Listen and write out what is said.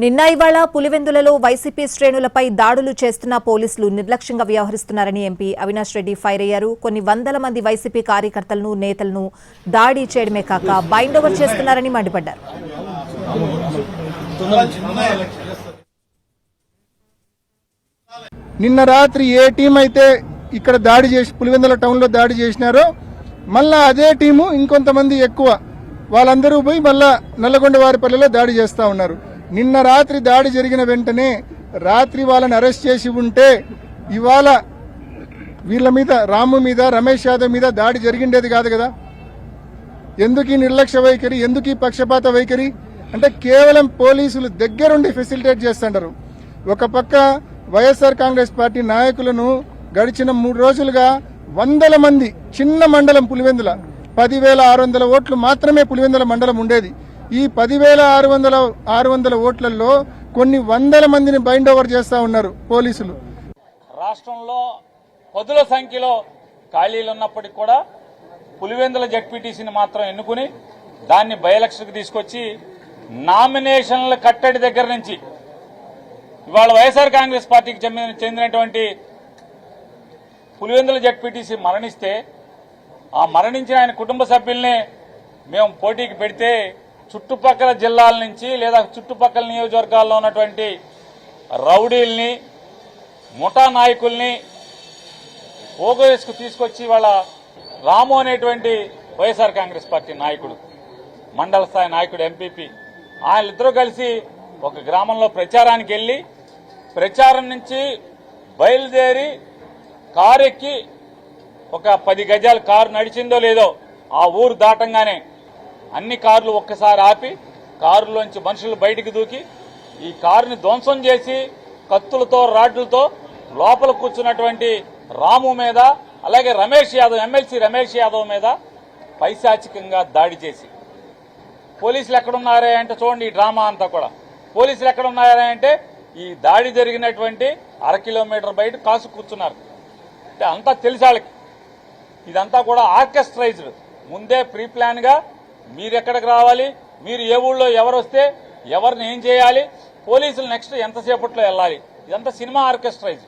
నిన్న ఇవాళ పులివెందులలో వైసీపీ శ్రేణులపై దాడులు చేస్తున్న పోలీసులు నిర్లక్ష్యంగా వ్యవహరిస్తున్నారని ఎంపీ అవినాష్ రెడ్డి ఫైర్ అయ్యారు. కొన్ని వందల మంది వైసీపీ కార్యకర్తలను నేతలను దాడి చేయడమే కాక బైండ్ ఓవర్ చేస్తున్నారని మండిపడ్డారు. నిన్న రాత్రి ఏ టీం అయితే ఇక్కడ దాడి చేసి పులివెందుల టౌన్ లో దాడి చేసినారో మళ్ళా అదే టీము ఇంకొంతమంది ఎక్కువ వాళ్ళందరూ పోయి మళ్ళా నల్లగొండవారిపల్లిలో దాడి చేస్తా ఉన్నారు. నిన్న రాత్రి దాడి జరిగిన వెంటనే రాత్రి వాళ్ళని అరెస్ట్ చేసి ఉంటే ఇవాళ వీళ్ళ మీద రాము మీద రమేష్ యాదవ్ మీద దాడి జరిగిండేది కాదు కదా. ఎందుకు ఈ నిర్లక్ష్య వైఖరి, ఎందుకు ఈ పక్షపాత వైఖరి అంటే కేవలం పోలీసులు దగ్గరుండి ఫెసిలిటేట్ చేస్తుంటారు. ఒక పక్క వైఎస్ఆర్ కాంగ్రెస్ పార్టీ నాయకులను గడిచిన 3 రోజులుగా వందల మంది, చిన్న మండలం పులివెందుల 10,600 ఓట్లు మాత్రమే పులివెందుల మండలం ఉండేది. ఈ 10,600 ఓట్లలో కొన్ని వందల మందిని బైండ్ ఓవర్ చేస్తా ఉన్నారు పోలీసులు. రాష్ట్రంలో పదుల సంఖ్యలో ఖాళీలు ఉన్నప్పటికీ కూడా పులివెందుల జడ్పీటీసీని మాత్రం ఎన్నుకుని దాన్ని బై ఎలక్షన్కి తీసుకొచ్చి నామినేషన్ల కట్టడి దగ్గర నుంచి ఇవాళ వైఎస్ఆర్ కాంగ్రెస్ పార్టీకి చెందినటువంటి పులివెందుల జడ్పీటీసీ మరణిస్తే ఆ మరణించిన ఆయన కుటుంబ సభ్యుల్ని మేము పోటీకి పెడితే చుట్టుపక్కల జిల్లాల నుంచి లేదా చుట్టుపక్కల నియోజకవర్గాల్లో ఉన్నటువంటి రౌడీల్ని, ముఠా నాయకుల్ని ఓగేసుకు తీసుకొచ్చి వాళ్ళ రాము అనేటువంటి వైఎస్ఆర్ కాంగ్రెస్ పార్టీ నాయకుడు, మండల స్థాయి నాయకుడు, ఎంపీపీ, వాళ్ళిద్దరూ కలిసి ఒక గ్రామంలో ప్రచారానికి వెళ్లి ప్రచారం నుంచి బయలుదేరి కారు ఎక్కి ఒక 10 గజాలు కారు నడిచిందో లేదో ఆ ఊరు దాటంగానే అన్ని కార్లు ఒక్కసారి ఆపి కారులోంచి మనుషులు బయటికి దూకి ఈ కారుని ధ్వంసం చేసి కత్తులతో రాడ్లతో లోపల కూర్చున్నటువంటి రాము మీద, అలాగే రమేష్ యాదవ్, ఎమ్మెల్సీ రమేష్ యాదవ్ మీద పైశాచికంగా దాడి చేసి పోలీసులు ఎక్కడున్నారే అంటే చూడండి ఈ డ్రామా అంతా కూడా. పోలీసులు ఎక్కడున్నారే అంటే ఈ దాడి జరిగినటువంటి 1/2 కిలోమీటర్ బయట కాసు కూర్చున్నారు. అంటే అంతా తెలిసి వాళ్ళకి ఇదంతా కూడా ఆర్కెస్ట్రైజ్డ్, ముందే ప్రీ ప్లాన్ గా మీరు ఎక్కడికి రావాలి, మీరు ఏ ఊళ్ళో ఎవరు వస్తే ఎవరిని ఏం చేయాలి, పోలీసులు నెక్స్ట్ ఎంతసేపట్లో వెళ్ళాలి, ఇదంతా సినిమా ఆర్కెస్ట్రైజ్.